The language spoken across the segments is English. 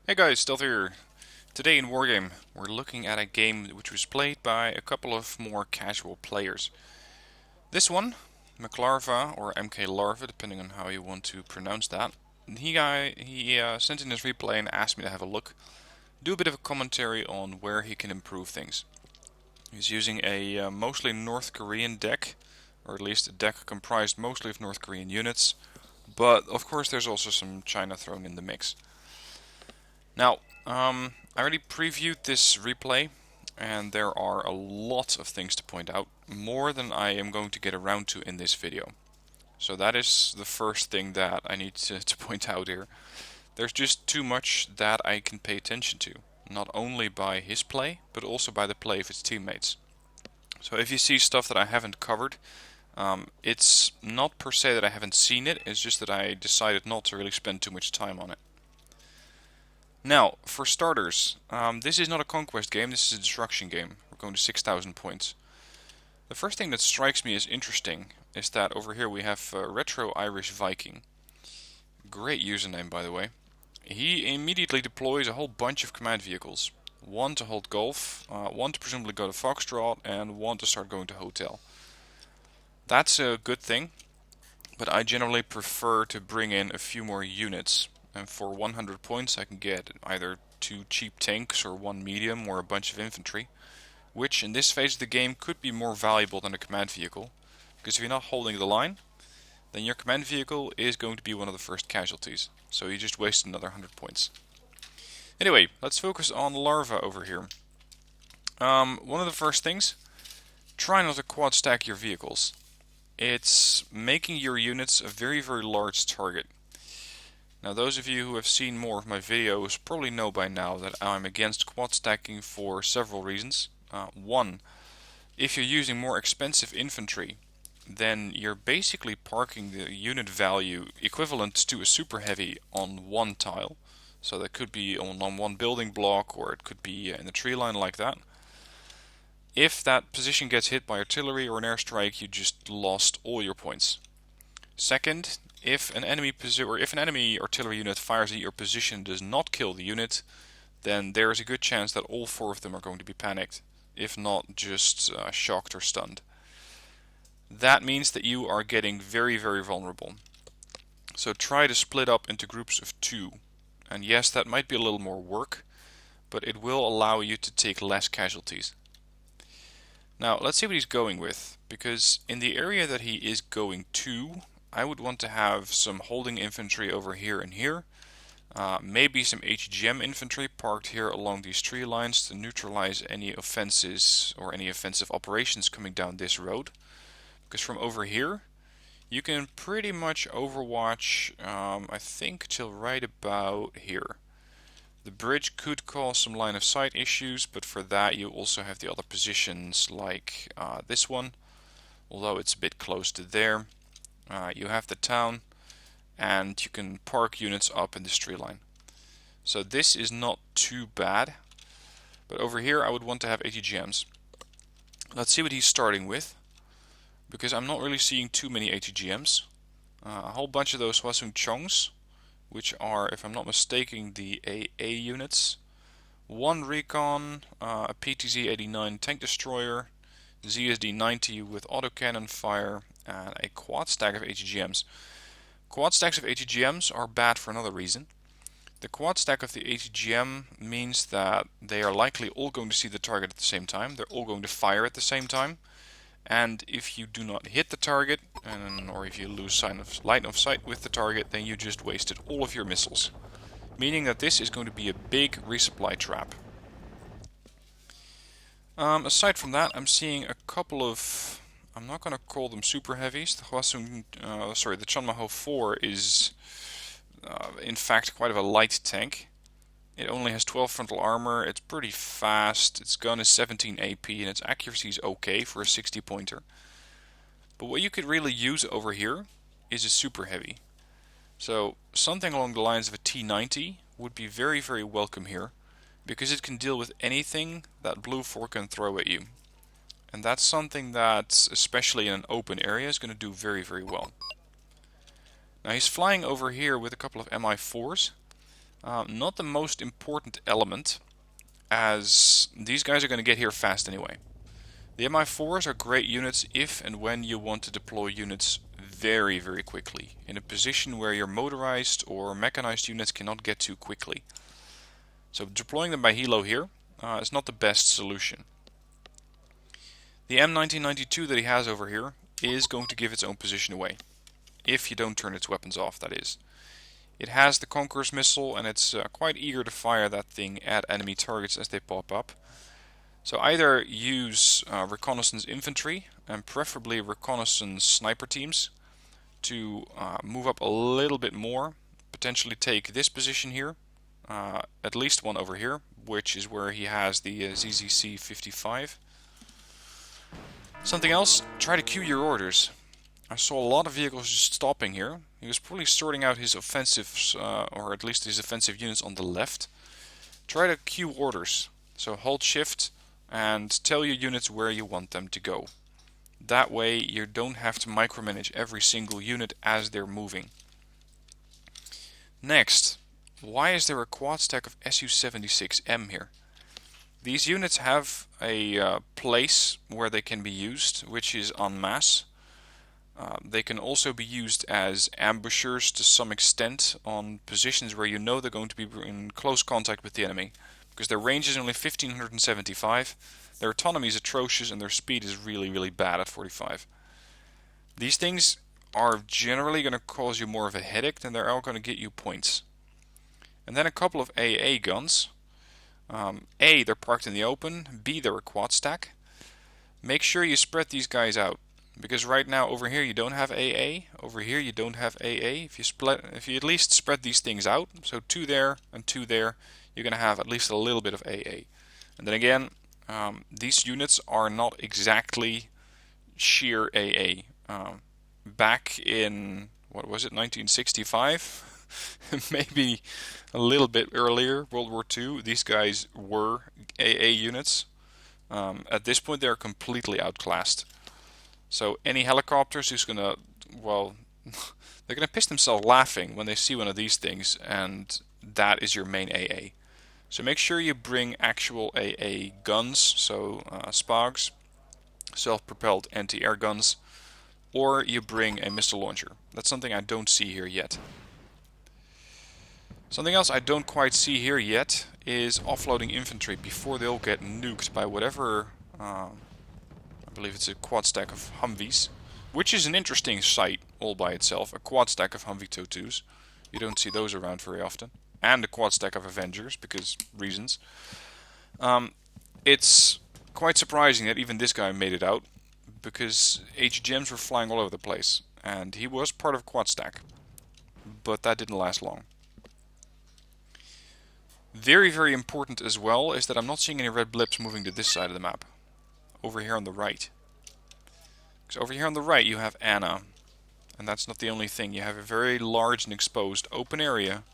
Hey guys, Stealth here. Today in Wargame, we're looking at a game which was played by a couple of more casual players. This one, MkLarva or MkLarva, depending on how you want to pronounce that. He sent in his replay and asked me to have a look, do a bit of a commentary on where he can improve things. He's using a mostly North Korean deck, or at least a deck comprised mostly of North Korean units, but of course there's also some China thrown in the mix. Now, I already previewed this replay, and there are a lot of things to point out, more than I am going to get around to in this video. So that is the first thing that I need to point out here. There's just too much that I can pay attention to, not only by his play, but also by the play of his teammates. So if you see stuff that I haven't covered, it's not per se that I haven't seen it, it's just that I decided not to really spend too much time on it. Now, for starters, this is not a conquest game, this is a destruction game. We're going to 6,000 points. The first thing that strikes me as interesting is that over here we have Retro Irish Viking. Great username, by the way. He immediately deploys a whole bunch of command vehicles. One to hold golf, one to presumably go to Foxtrot, and one to start going to hotel. That's a good thing, but I generally prefer to bring in a few more units. And for 100 points I can get either 2 cheap tanks or 1 medium or a bunch of infantry, which in this phase of the game could be more valuable than a command vehicle, because if you're not holding the line, then your command vehicle is going to be one of the first casualties, so you just wasted another 100 points. Anyway, let's focus on Larva over here. One of the first things, try not to quad stack your vehicles. It's making your units a very large target. Now those of you who have seen more of my videos probably know by now that I'm against quad stacking for several reasons. One, if you're using more expensive infantry, then you're basically parking the unit value equivalent to a super heavy on one tile. So that could be on one building block, or it could be in a tree line like that. If that position gets hit by artillery or an airstrike, you just lost all your points. Second, if an enemy artillery unit fires at your position and does not kill the unit, then there is a good chance that all 4 of them are going to be panicked, if not just shocked or stunned. That means that you are getting very vulnerable. So try to split up into groups of 2. And yes, that might be a little more work, but it will allow you to take less casualties. Now let's see what he's going with, because in the area that he is going to, I would want to have some holding infantry over here and here. Maybe some HGM infantry parked here along these tree lines to neutralize any offenses or any offensive operations coming down this road. Because from over here, you can pretty much overwatch, I think, till right about here. The bridge could cause some line of sight issues, but for that you also have the other positions like this one, although it's a bit close to there. You have the town, and you can park units up in this tree line. So this is not too bad, but over here I would want to have ATGMs. Let's see what he's starting with, because I'm not really seeing too many ATGMs. A whole bunch of those Hwasung Chongs, which are, if I'm not mistaken, the AA units. 1 recon, a PTZ-89 tank destroyer, ZSD-90 with autocannon fire, and a quad stack of ATGMs. Quad stacks of ATGMs are bad for another reason. The quad stack of the ATGM means that they are likely all going to see the target at the same time. They're all going to fire at the same time. And if you do not hit the target, or if you lose line of sight with the target, then you just wasted all of your missiles. Meaning that this is going to be a big resupply trap. Aside from that, I'm seeing a couple of, I'm not going to call them super heavies. The the Chonmaho 4 is in fact quite of a light tank. It only has 12 frontal armor, it's pretty fast, its gun is 17 AP, and its accuracy is okay for a 60 pointer. But what you could really use over here is a super heavy. So something along the lines of a T90 would be very welcome here, because it can deal with anything that Blue 4 can throw at you. And that's something that, especially in an open area, is going to do very well. Now he's flying over here with a couple of Mi4s. Not the most important element, as these guys are going to get here fast anyway. The MI4s are great units if and when you want to deploy units very, very quickly, in a position where your motorized or mechanized units cannot get to quickly. So deploying them by helo here is not the best solution. The M1992 that he has over here is going to give its own position away, if you don't turn its weapons off, that is. It has the Conqueror's missile, and it's quite eager to fire that thing at enemy targets as they pop up. So either use reconnaissance infantry, and preferably reconnaissance sniper teams, to move up a little bit more, potentially take this position here, at least one over here, which is where he has the ZZC-55. Something else, try to queue your orders. I saw a lot of vehicles just stopping here. He was probably sorting out his offensives, or at least his offensive units on the left. Try to queue orders. So hold shift and tell your units where you want them to go. That way you don't have to micromanage every single unit as they're moving. Next, why is there a quad stack of Su-76M here? These units have a place where they can be used, which is en masse. They can also be used as ambushers to some extent on positions where you know they're going to be in close contact with the enemy, because their range is only 1575, their autonomy is atrocious, and their speed is really, really bad at 45. These things are generally going to cause you more of a headache than they are going to get you points. And then a couple of AA guns. A, they're parked in the open. B, they're a quad stack. Make sure you spread these guys out, because right now over here you don't have AA, over here you don't have AA. If you at least spread these things out, so 2 there and 2 there, you're going to have at least a little bit of AA. And then again, these units are not exactly sheer AA. Back in, what was it, 1965? Maybe a little bit earlier, World War II, these guys were AA units. At this point, they're completely outclassed. So any helicopters who's gonna, well, they're gonna piss themselves laughing when they see one of these things, and that is your main AA. So make sure you bring actual AA guns, so SPAGs, self-propelled anti-air guns, or you bring a missile launcher. That's something I don't see here yet. Something else I don't quite see here yet is offloading infantry before they all get nuked by whatever, I believe it's a quad stack of Humvees, which is an interesting sight all by itself, a quad stack of Humvee TOW2s. You don't see those around very often. And a quad stack of Avengers, because reasons. It's quite surprising that even this guy made it out, because HGMs were flying all over the place, and he was part of quad stack, but that didn't last long. Very, very important as well is that I'm not seeing any red blips moving to this side of the map, over here on the right. Because over here on the right you have Anna, and that's not the only thing. You have a very large and exposed open area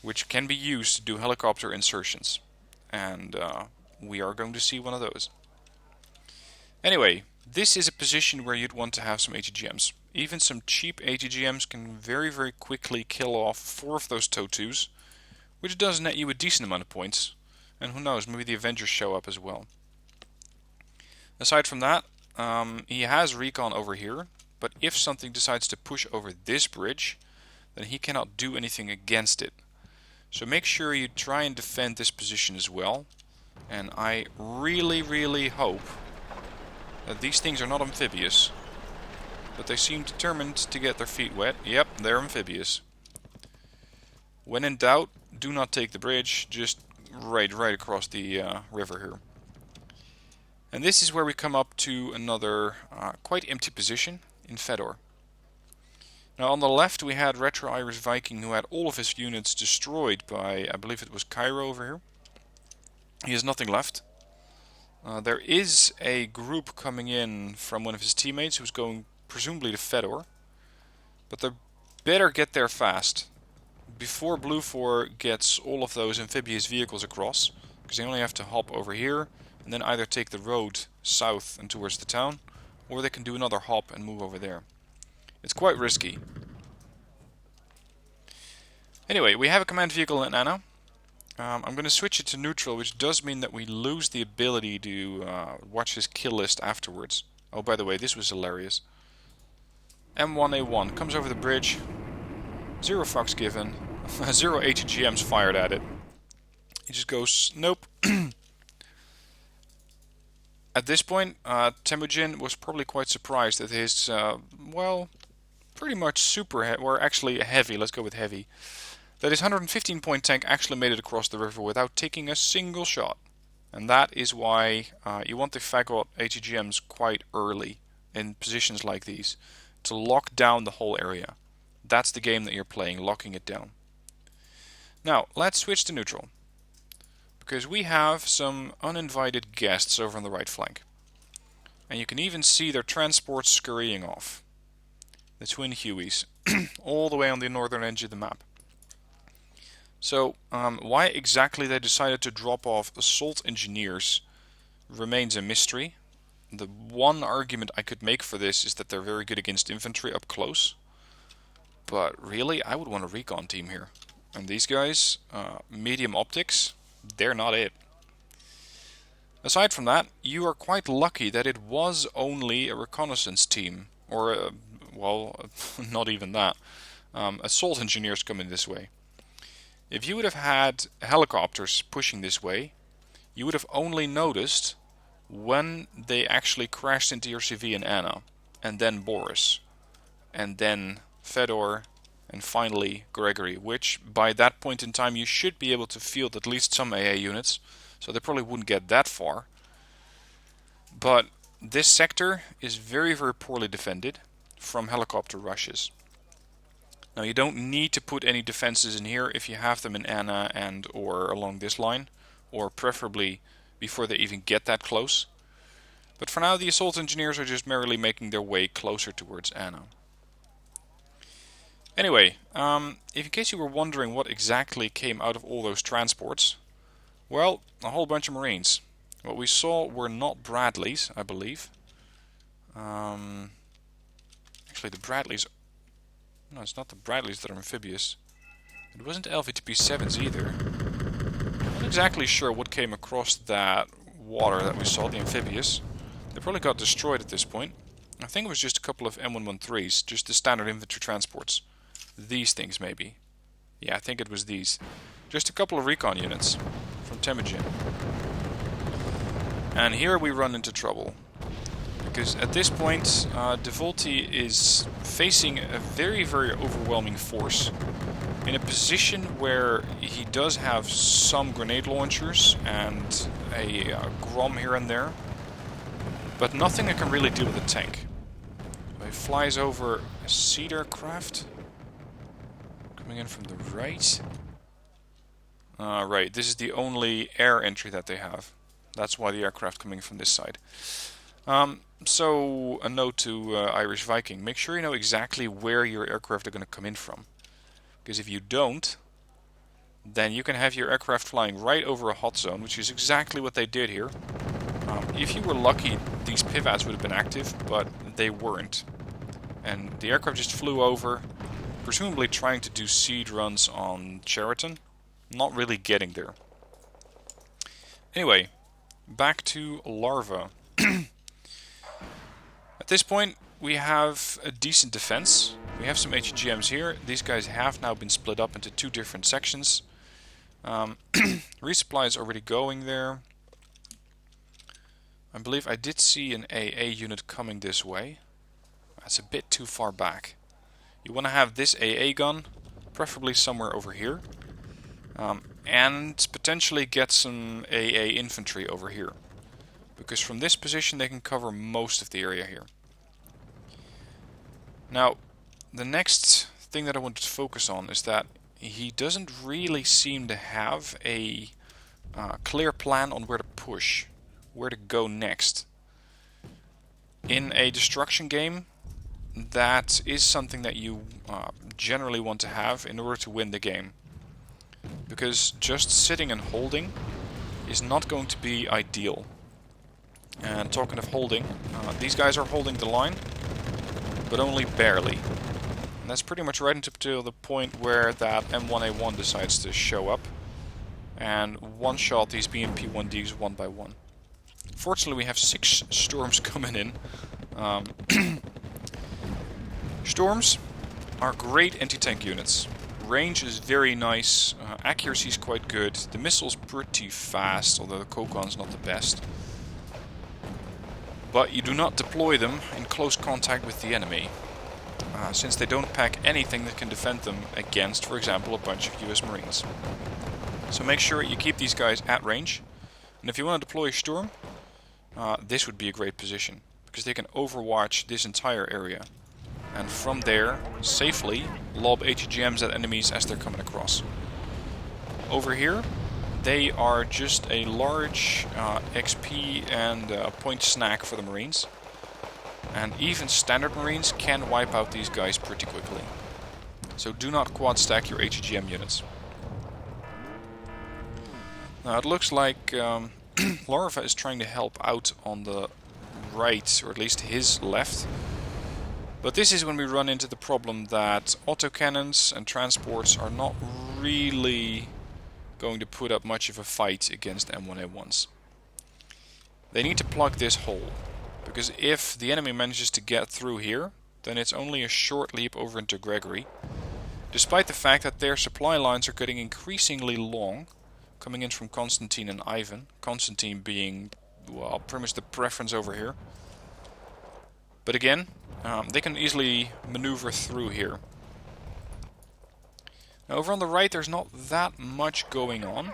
which can be used to do helicopter insertions, and we are going to see one of those. Anyway, this is a position where you'd want to have some ATGMs. Even some cheap ATGMs can very, very quickly kill off 4 of those TOW2s, which does net you a decent amount of points, and who knows, maybe the Avengers show up as well. Aside from that, he has recon over here, but if something decides to push over this bridge, then he cannot do anything against it. So make sure you try and defend this position as well, and I really, really hope that these things are not amphibious, but they seem determined to get their feet wet. Yep, they're amphibious. When in doubt, do not take the bridge, just right across the river here. And this is where we come up to another quite empty position in Fedor. Now on the left we had Retro Irish Viking, who had all of his units destroyed by, I believe it was Cairo over here. He has nothing left. There is a group coming in from one of his teammates who's going presumably to Fedor, but they better get there fast before Blue 4 gets all of those amphibious vehicles across, because they only have to hop over here and then either take the road south and towards the town, or they can do another hop and move over there. It's quite risky. Anyway, we have a command vehicle in Anna. I'm going to switch it to neutral, which does mean that we lose the ability to watch his kill list afterwards. Oh, by the way, this was hilarious. M1A1 comes over the bridge. 0 fucks given. 0 ATGMs fired at it. He just goes, nope. At this point, Temujin was probably quite surprised that his, well, pretty much super or actually heavy, let's go with heavy, that his 115 point tank actually made it across the river without taking a single shot. And that is why you want to fagot ATGMs quite early in positions like these, to lock down the whole area. That's the game that you're playing, locking it down. Now, let's switch to neutral, because we have some uninvited guests over on the right flank. And you can even see their transports scurrying off. The twin Hueys, all the way on the northern edge of the map. So, why exactly they decided to drop off assault engineers remains a mystery. The one argument I could make for this is that they're very good against infantry up close. But really, I would want a recon team here. And these guys, medium optics, they're not it. Aside from that, you are quite lucky that it was only a reconnaissance team. Or, well, not even that. Assault engineers coming this way. If you would have had helicopters pushing this way, you would have only noticed when they actually crashed into your CV in Anna, and then Boris, and then Fedor, and finally Gregory, which by that point in time you should be able to field at least some AA units, so they probably wouldn't get that far. But this sector is very, very poorly defended from helicopter rushes. Now you don't need to put any defenses in here if you have them in Anna and or along this line, or preferably before they even get that close. But for now the assault engineers are just merely making their way closer towards Anna. Anyway, if in case you were wondering what exactly came out of all those transports, well, a whole bunch of Marines. What we saw were not Bradleys, I believe. Actually the Bradleys... No, it's not the Bradleys that are amphibious. It wasn't LVTP-7s either. I'm not exactly sure what came across that water that we saw, the amphibious. They probably got destroyed at this point. I think it was just a couple of M113s, just the standard infantry transports. These things, maybe. Yeah, I think it was these. Just a couple of recon units from Temujin. And here we run into trouble. Because at this point, Devolti is facing a very, very overwhelming force. In a position where he does have some grenade launchers and a Grom here and there. But nothing that can really deal with a tank. He flies over a Cedar craft. Coming in from the right. Right, this is the only air entry that they have. That's why the aircraft coming from this side. So, a note to Irish Viking. Make sure you know exactly where your aircraft are going to come in from. Because if you don't, then you can have your aircraft flying right over a hot zone, which is exactly what they did here. If you were lucky, these PIVATs would have been active, but they weren't. And the aircraft just flew over, presumably trying to do seed runs on Cheriton, not really getting there. Anyway, back to Larva. At this point, we have a decent defense. We have some HGMs here. These guys have now been split up into two different sections. Resupply is already going there. I believe I did see an AA unit coming this way. That's a bit too far back. You want to have this AA gun, preferably somewhere over here. And potentially get some AA infantry over here. Because from this position they can cover most of the area here. Now, the next thing that I wanted to focus on is that he doesn't really seem to have a clear plan on where to push, where to go next. In a destruction game, that is something that you generally want to have in order to win the game. Because just sitting and holding is not going to be ideal. And talking of holding, these guys are holding the line, but only barely. And that's pretty much right until the point where that M1A1 decides to show up and one-shot these BMP-1Ds one by one. Fortunately, we have 6 storms coming in. Storms are great anti-tank units. Range is very nice, accuracy is quite good, the missile's pretty fast, although the Kokon's not the best. But you do not deploy them in close contact with the enemy, since they don't pack anything that can defend them against, for example, a bunch of US Marines. So make sure you keep these guys at range, and if you want to deploy a Storm, this would be a great position, because they can overwatch this entire area. And from there, safely lob ATGMs at enemies as they're coming across. Over here, they are just a large XP and point snack for the Marines. And even standard Marines can wipe out these guys pretty quickly. So do not quad stack your ATGM units. Now it looks like Larva is trying to help out on the right, or at least his left. But this is when we run into the problem that autocannons and transports are not really going to put up much of a fight against M1A1s. They need to plug this hole, because if the enemy manages to get through here, then it's only a short leap over into Gregory, despite the fact that their supply lines are getting increasingly long, coming in from Constantine and Ivan, Constantine being, well, pretty much the preference over here. But again, they can easily maneuver through here. Now over on the right there's not that much going on.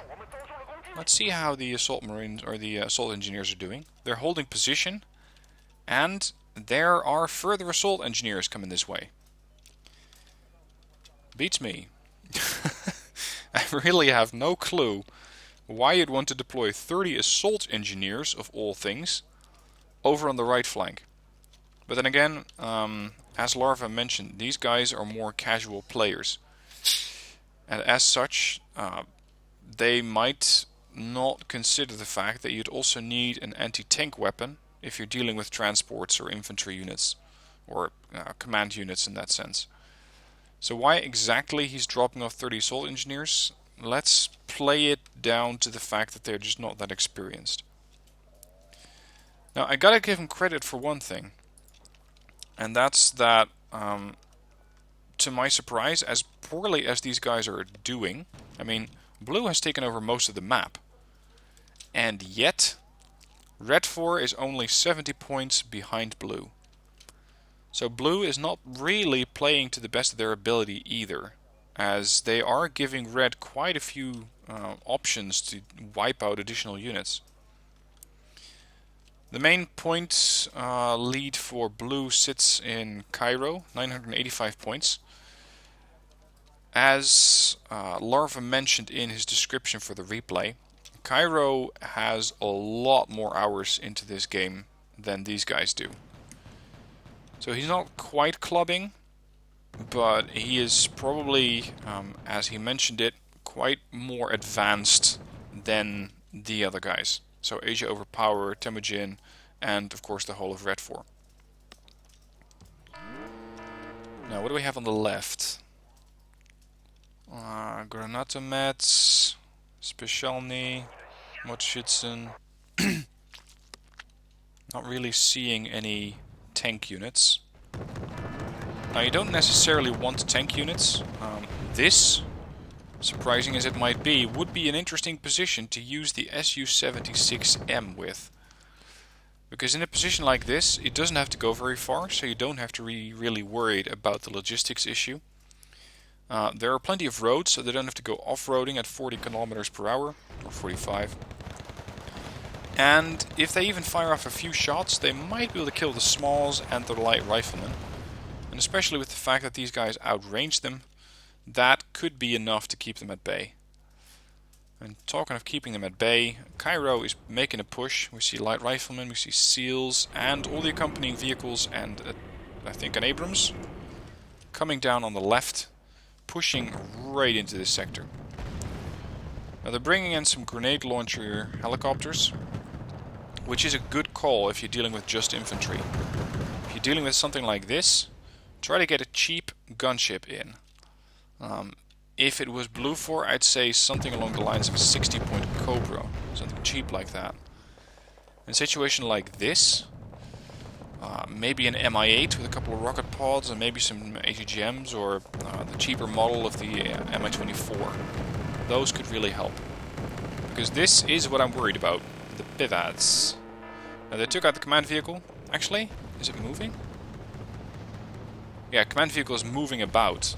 Let's see how the assault marines or the assault engineers are doing. They're holding position, and there are further assault engineers coming this way. Beats me. I really have no clue why you'd want to deploy 30 assault engineers, of all things, over on the right flank. But then again, as Larva mentioned, these guys are more casual players. And as such, they might not consider the fact that you'd also need an anti-tank weapon if you're dealing with transports or infantry units, or command units in that sense. So why exactly he's dropping off 30 assault engineers? Let's play it down to the fact that they're just not that experienced. Now I gotta give him credit for one thing. And that's that, to my surprise, as poorly as these guys are doing, I mean, Blue has taken over most of the map. And yet, Red 4 is only 70 points behind Blue. So Blue is not really playing to the best of their ability either, as they are giving Red quite a few options to wipe out additional units. The main point lead for Blue sits in Cairo, 985 points. As Larva mentioned in his description for the replay, Cairo has a lot more hours into this game than these guys do. So he's not quite clubbing, but he is probably, as he mentioned it, quite more advanced than the other guys. So Asia Overpower, Temujin, and of course the whole of Red 4. Now what do we have on the left? Granatomets, Specialny, Motschützen. Not really seeing any tank units. Now you don't necessarily want tank units. This, surprising as it might be, would be an interesting position to use the Su-76M with. Because in a position like this, it doesn't have to go very far, so you don't have to be really worried about the logistics issue. There are plenty of roads, so they don't have to go off-roading at 40 kilometers per hour, or 45. And if they even fire off a few shots, they might be able to kill the smalls and the light riflemen. And especially with the fact that these guys outrange them, that could be enough to keep them at bay. And talking of keeping them at bay, Cairo is making a push. We see light riflemen, we see SEALs, and all the accompanying vehicles, and I think an Abrams, coming down on the left, pushing right into this sector. Now they're bringing in some grenade launcher helicopters, which is a good call if you're dealing with just infantry. If you're dealing with something like this, try to get a cheap gunship in. If it was Blue 4, I'd say something along the lines of a 60-point Cobra, something cheap like that. In a situation like this, maybe an Mi-8 with a couple of rocket pods and maybe some ATGMs, or the cheaper model of the Mi-24. Those could really help. Because this is what I'm worried about, the pivots. Now they took out the command vehicle. Actually, is it moving? Yeah, command vehicle is moving about.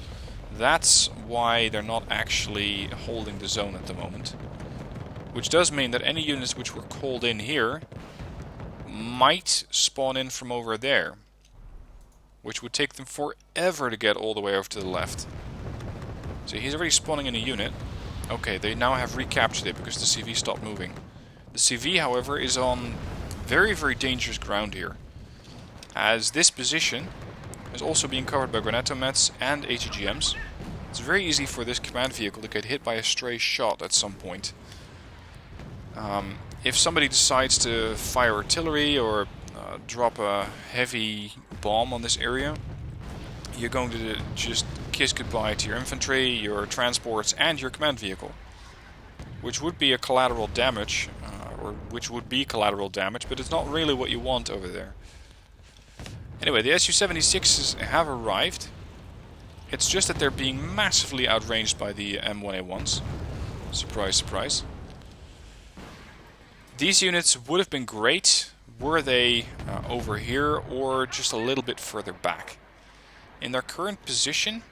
That's why they're not actually holding the zone at the moment. Which does mean that any units which were called in here might spawn in from over there. Which would take them forever to get all the way over to the left. So he's already spawning in a unit. Okay, they now have recaptured it because the CV stopped moving. The CV, however, is on very, very dangerous ground here. As this position is also being covered by granatomets and ATGMs. It's very easy for this command vehicle to get hit by a stray shot at some point. If somebody decides to fire artillery or drop a heavy bomb on this area, you're going to just kiss goodbye to your infantry, your transports, and your command vehicle. Which would be a collateral damage, or which would be collateral damage, but it's not really what you want over there. Anyway, the Su-76s have arrived. It's just that they're being massively outranged by the M1A1s. Surprise, surprise. These units would have been great were they over here or just a little bit further back. In their current position,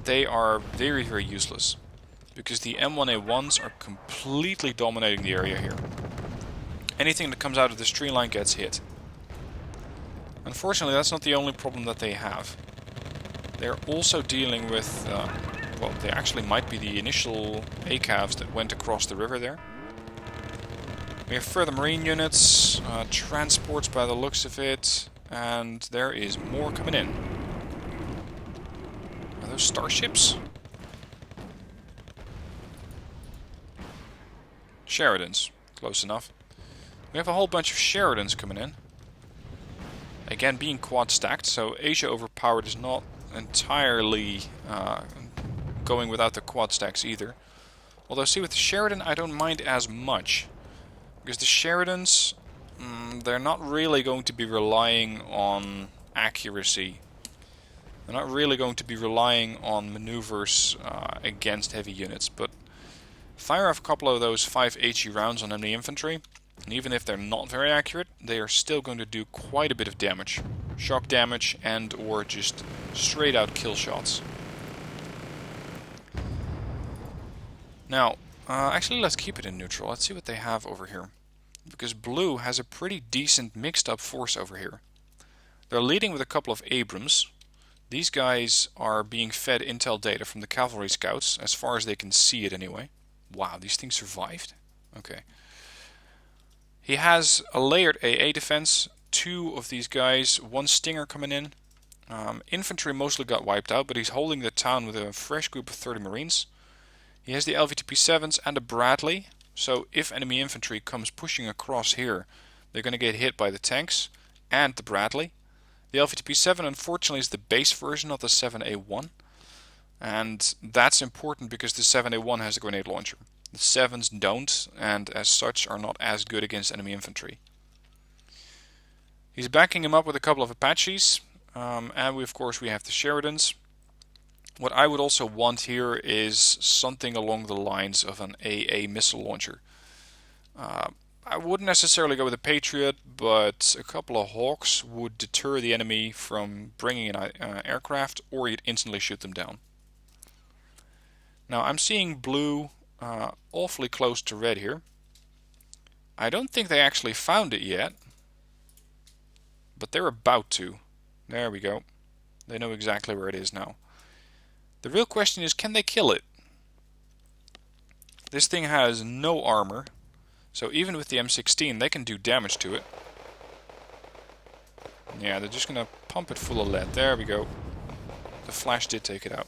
they are very, very useless. Because the M1A1s are completely dominating the area here. Anything that comes out of this tree line gets hit. Unfortunately, that's not the only problem that they have. They're also dealing with, well, they actually might be the initial ACAVs that went across the river there. We have further marine units, transports by the looks of it, and there is more coming in. Are those starships? Sheridans, close enough. We have a whole bunch of Sheridans coming in. Again, being quad stacked, so Asia overpowered is not entirely going without the quad stacks either. Although, see, with the Sheridan, I don't mind as much. Because the Sheridans, they're not really going to be relying on accuracy. They're not really going to be relying on maneuvers against heavy units. But fire off a couple of those 5 HE rounds on enemy infantry, and even if they're not very accurate, they are still going to do quite a bit of damage. Shock damage and or just straight out kill shots. Now, actually let's keep it in neutral. Let's see what they have over here. Because Blue has a pretty decent mixed up force over here. They're leading with a couple of Abrams. These guys are being fed intel data from the cavalry scouts, as far as they can see it anyway. Wow, these things survived? Okay. He has a layered AA defense, 2 of these guys, 1 Stinger coming in. Infantry mostly got wiped out, but he's holding the town with a fresh group of 30 Marines. He has the LVTP-7s and a Bradley, so if enemy infantry comes pushing across here, they're going to get hit by the tanks and the Bradley. The LVTP-7 unfortunately is the base version of the 7A1, and that's important because the 7A1 has a grenade launcher. The 7s don't, and as such are not as good against enemy infantry. He's backing him up with a couple of Apaches, and of course we have the Sheridans. What I would also want here is something along the lines of an AA missile launcher. I wouldn't necessarily go with a Patriot, but a couple of Hawks would deter the enemy from bringing in aircraft, or you'd instantly shoot them down. Now I'm seeing Blue awfully close to red here. I don't think they actually found it yet, but they're about to. There we go. They know exactly where it is now. The real question is, can they kill it? This thing has no armor, so even with the M16 they can do damage to it. Yeah, they're just gonna pump it full of lead. There we go. The flash did take it out.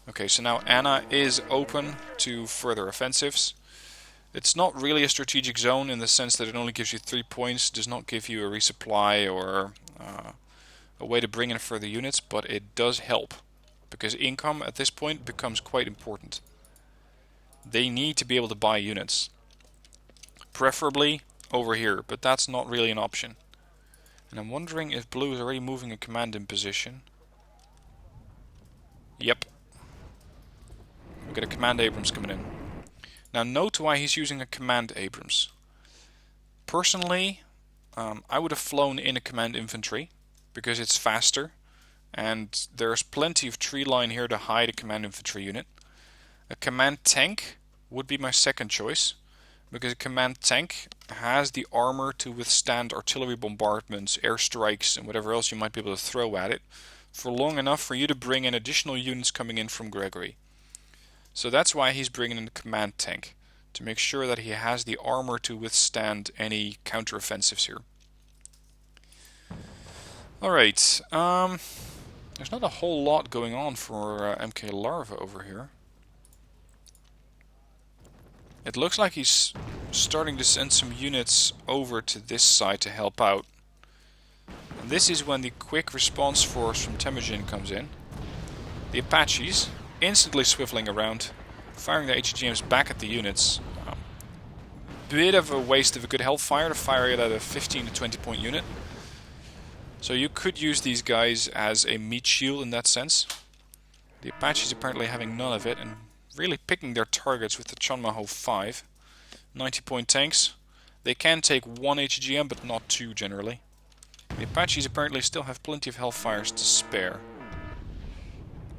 Okay, so now Anna is open to further offensives. It's not really a strategic zone in the sense that it only gives you 3 points, does not give you a resupply or a way to bring in further units, but it does help. because income at this point becomes quite important. They need to be able to buy units. Preferably over here, but that's not really an option. And I'm wondering if blue is already moving a command in position. Yep. We've got a command Abrams coming in. Now note why he's using a command Abrams. Personally, I would have flown in a command infantry because it's faster and there's plenty of tree line here to hide a command infantry unit. A command tank would be my second choice because a command tank has the armor to withstand artillery bombardments, airstrikes and whatever else you might be able to throw at it for long enough for you to bring in additional units coming in from Gregory. So that's why he's bringing in the command tank, to make sure that he has the armor to withstand any counteroffensives here. Alright, there's not a whole lot going on for MkLarva over here. It looks like he's starting to send some units over to this side to help out. And this is when the quick response force from Temujin comes in. The Apaches instantly swiveling around, firing their HGMs back at the units. Bit of a waste of a good hellfire to fire it at a 15 to 20 point unit. So you could use these guys as a meat shield in that sense. The Apaches apparently having none of it and really picking their targets with the Chonmaho 5. 90 point tanks. They can take one HGM but not two generally. The Apaches apparently still have plenty of hellfires to spare.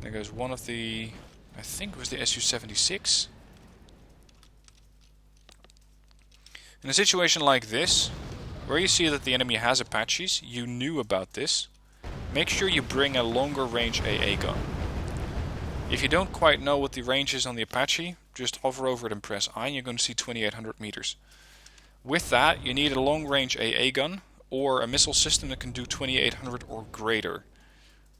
There goes one of the, I think it was the Su-76. In a situation like this, where you see that the enemy has Apaches, you knew about this, make sure you bring a longer range AA gun. If you don't quite know what the range is on the Apache, just hover over it and press I and you're going to see 2800 meters. With that, you need a long range AA gun or a missile system that can do 2800 or greater.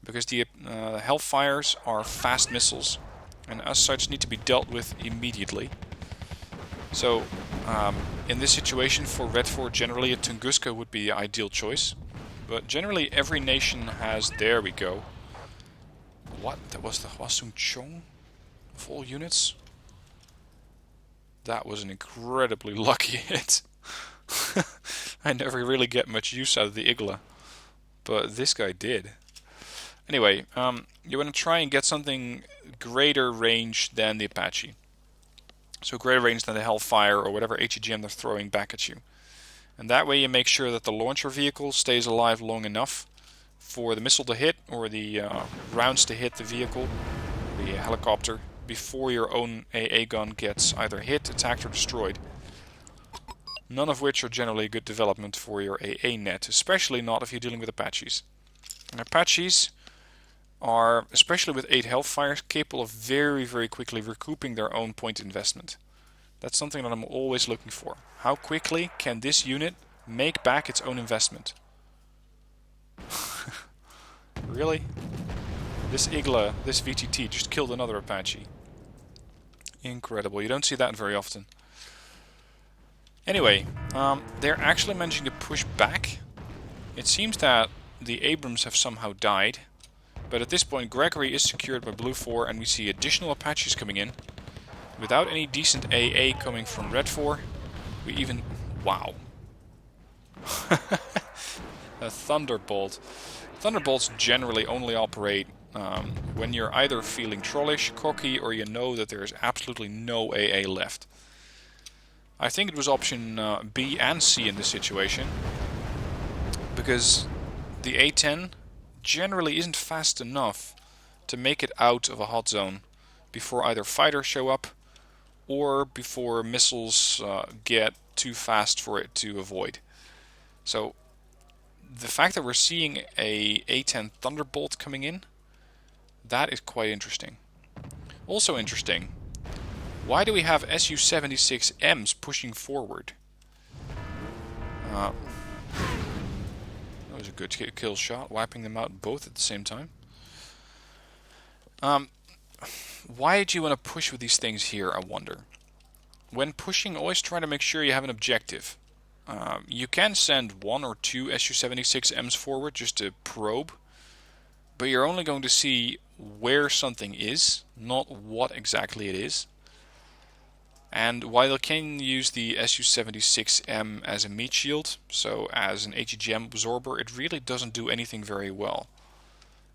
Because the Hellfires are fast missiles and as such need to be dealt with immediately. So in this situation for Red 4 generally a Tunguska would be the ideal choice. But generally every nation has, there we go. What? That was the Hwasung Chong of all units? That was an incredibly lucky hit. I never really get much use out of the Igla. But this guy did. Anyway, you want to try and get something greater range than the Apache. So greater range than the Hellfire or whatever HEGM they're throwing back at you. And that way you make sure that the launcher vehicle stays alive long enough for the missile to hit or the rounds to hit the vehicle, the helicopter, before your own AA gun gets either hit, attacked or destroyed. None of which are generally a good development for your AA net, especially not if you're dealing with Apaches. And Apaches are, especially with 8 Hellfires, capable of very, very quickly recouping their own point investment. That's something that I'm always looking for. How quickly can this unit make back its own investment? Really? This Igla, this VTT, just killed another Apache. Incredible. You don't see that very often. Anyway, they're actually managing to push back. It seems that the Abrams have somehow died. But at this point Gregory is secured by Blue 4 and we see additional Apaches coming in. Without any decent AA coming from Red 4, we even... Wow. A Thunderbolt. Thunderbolts generally only operate when you're either feeling trollish, cocky, or you know that there is absolutely no AA left. I think it was option B and C in this situation. Because the A-10 generally isn't fast enough to make it out of a hot zone before either fighters show up or before missiles get too fast for it to avoid. So the fact that we're seeing a A-10 Thunderbolt coming in, that is quite interesting. Also interesting, why do we have Su-76Ms pushing forward? That was a good kill shot, wiping them out both at the same time. Why do you want to push with these things here, I wonder? When pushing, always try to make sure you have an objective. You can send 1 or 2 Su-76Ms forward just to probe. but you're only going to see where something is, not what exactly it is. And while they can use the Su-76M as a meat shield, so as an AGGM absorber, it really doesn't do anything very well.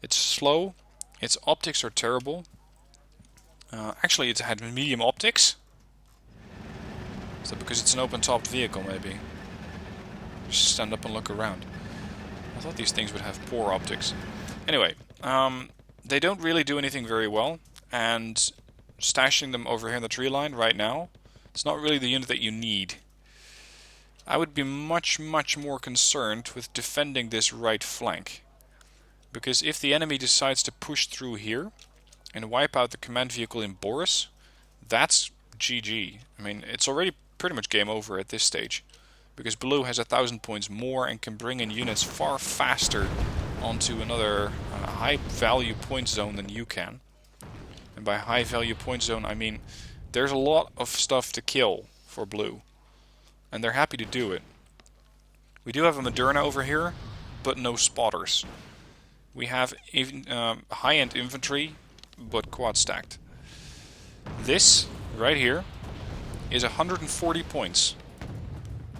It's slow, its optics are terrible. Actually, it had medium optics. Is that because it's an open-topped vehicle, maybe? Just stand up and look around. I thought these things would have poor optics. Anyway, they don't really do anything very well, and stashing them over here in the tree line right now, it's not really the unit that you need. I would be much more concerned with defending this right flank. Because if the enemy decides to push through here and wipe out the command vehicle in Boris, that's GG. I mean, it's already pretty much game over at this stage. Because Blue has 1,000 points more and can bring in units far faster onto another high value point zone than you can. And by high value point zone, I mean there's a lot of stuff to kill for Blue. And they're happy to do it. We do have a Moderna over here, but no spotters. We have high-end infantry, but quad stacked. This, right here, is 140 points.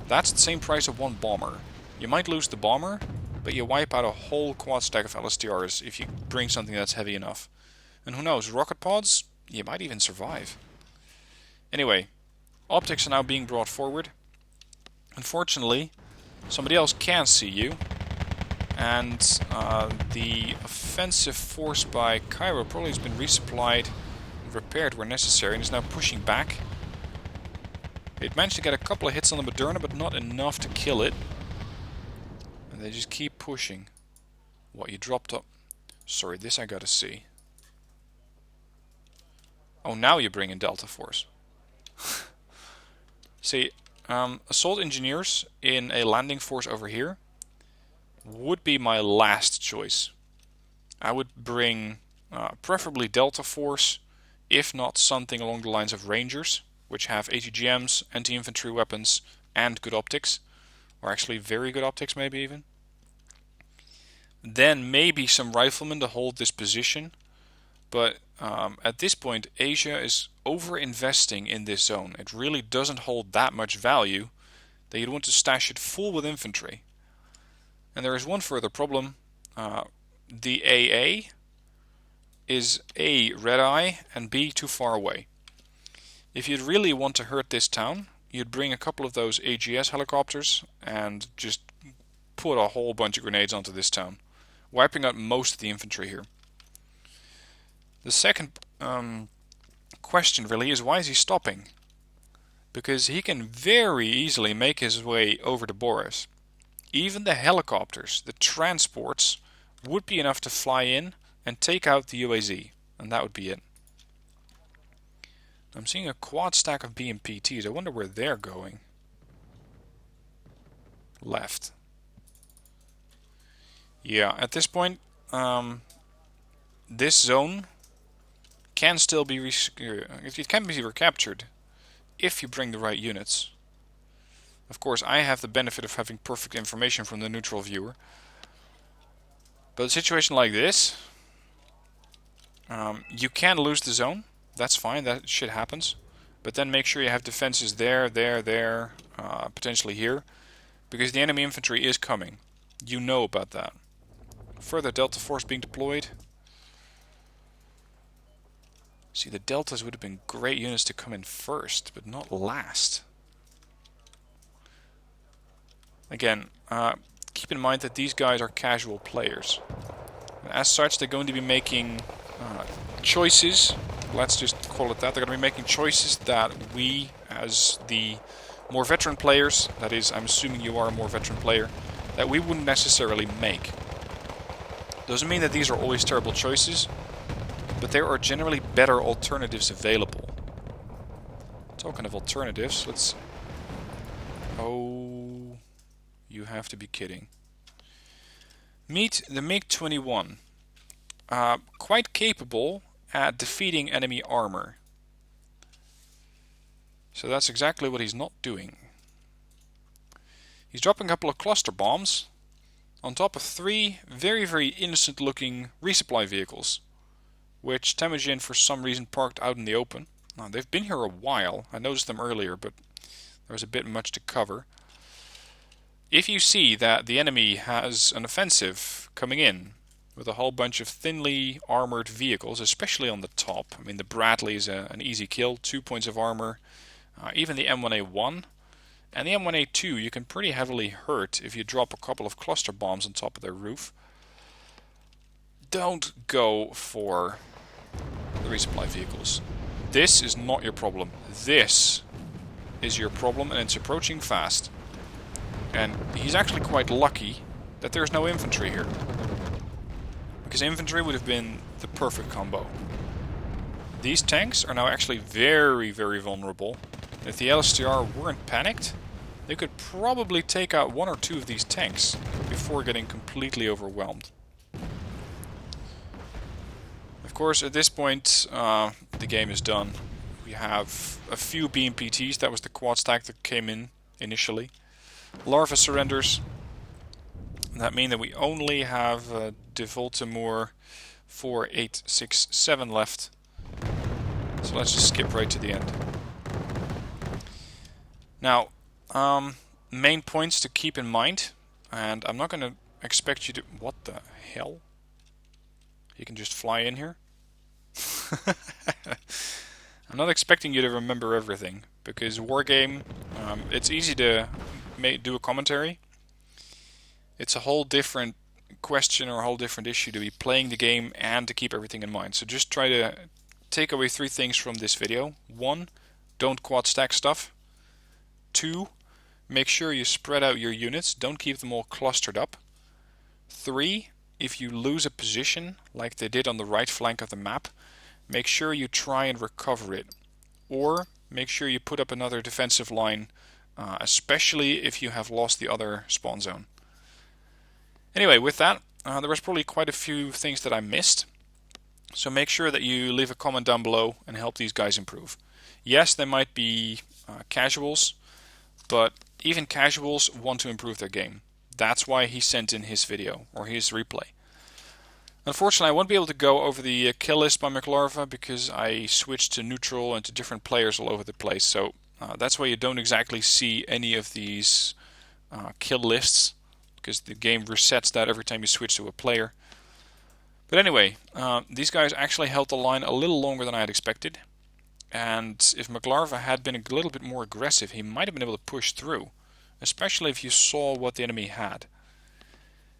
That's the same price of one bomber. You might lose the bomber, but you wipe out a whole quad stack of LSTRs if you bring something that's heavy enough. And who knows, rocket pods? You might even survive. Anyway, optics are now being brought forward. Unfortunately, somebody else can see you. And the offensive force by Cairo probably has been resupplied and repaired where necessary and is now pushing back. It managed to get a couple of hits on the Moderna, but not enough to kill it. And they just keep pushing. What, you dropped up? Sorry, this I gotta see. Oh, now you bring in Delta Force. See, assault engineers in a landing force over here would be my last choice. I would bring preferably Delta Force, if not something along the lines of Rangers, which have ATGMs, anti-infantry weapons, and good optics. Or actually very good optics, maybe even. Then maybe some riflemen to hold this position. But at this point, Asia is over-investing in this zone. It really doesn't hold that much value that you'd want to stash it full with infantry. And there is one further problem. The AA is A, red eye, and B, too far away. If you'd really want to hurt this town, you'd bring a couple of those AGS helicopters and just put a whole bunch of grenades onto this town, wiping out most of the infantry here. The second question really is, why is he stopping? Because he can very easily make his way over to Boris. Even the helicopters, the transports, would be enough to fly in and take out the UAZ, and that would be it. I'm seeing a quad stack of BMPTs. I wonder where they're going. Left. Yeah, at this point, this zone can still be it can be recaptured if you bring the right units. Of course, I have the benefit of having perfect information from the neutral viewer. But a situation like this, you can lose the zone. That's fine, that shit happens. But then make sure you have defenses there, potentially here. Because the enemy infantry is coming. You know about that. Further Delta Force being deployed. See, the Deltas would have been great units to come in first, but not last. Again, keep in mind that these guys are casual players. As such, they're going to be making choices. Let's just call it that. They're going to be making choices that we, as the more veteran players, that is, I'm assuming you are a more veteran player, that we wouldn't necessarily make. Doesn't mean that these are always terrible choices, but there are generally better alternatives available. Talking of alternatives, let's... Oh, you have to be kidding. Meet the MiG-21. Quite capable at defeating enemy armor. So that's exactly what he's not doing. He's dropping a couple of cluster bombs, on top of 3 very, very innocent looking resupply vehicles, which Temujin for some reason parked out in the open. Now, they've been here a while. I noticed them earlier, but there was a bit much to cover. If you see that the enemy has an offensive coming in with a whole bunch of thinly armored vehicles, especially on the top. I mean, the Bradley is an easy kill, 2 points of armor. Even the M1A1 and the M1A2 you can pretty heavily hurt if you drop a couple of cluster bombs on top of their roof. Don't go for the resupply vehicles. This is not your problem. This is your problem, and it's approaching fast. And he's actually quite lucky that there's no infantry here, because infantry would have been the perfect combo. These tanks are now actually very, very vulnerable. If the LSTR weren't panicked, they could probably take out 1 or 2 of these tanks before getting completely overwhelmed. Of course, at this point, the game is done. We have a few BMPTs. That was the quad stack that came in initially. Larva surrenders. That means that we only have De Voltemur 4867 left. So let's just skip right to the end. Now, main points to keep in mind, and I'm not going to expect you to... What the hell? You can just fly in here? I'm not expecting you to remember everything, because Wargame, it's easy to do a commentary. It's a whole different question or a whole different issue to be playing the game and to keep everything in mind. So just try to take away 3 things from this video. 1, don't quad stack stuff. 2, make sure you spread out your units, don't keep them all clustered up. 3, if you lose a position, like they did on the right flank of the map, make sure you try and recover it. Or make sure you put up another defensive line, especially if you have lost the other spawn zone. Anyway, with that, there was probably quite a few things that I missed. So make sure that you leave a comment down below and help these guys improve. Yes, they might be casuals, but even casuals want to improve their game. That's why he sent in his video, or his replay. Unfortunately, I won't be able to go over the kill list by MkLarva because I switched to neutral and to different players all over the place. So that's why you don't exactly see any of these kill lists, because the game resets that every time you switch to a player. But anyway, these guys actually held the line a little longer than I had expected. And if MkLarva had been a little bit more aggressive, he might have been able to push through, especially if you saw what the enemy had.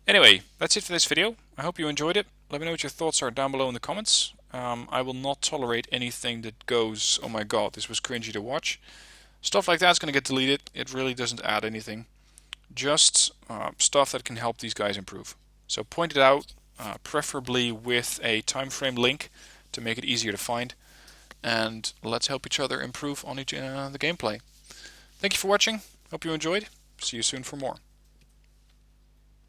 Anyway, that's it for this video. I hope you enjoyed it. Let me know what your thoughts are down below in the comments. I will not tolerate anything that goes, oh my god, this was cringy to watch. Stuff like that's going to get deleted. It really doesn't add anything. Just stuff that can help these guys improve. So point it out, preferably with a time frame link to make it easier to find. And let's help each other improve on the gameplay. Thank you for watching. Hope you enjoyed. See you soon for more.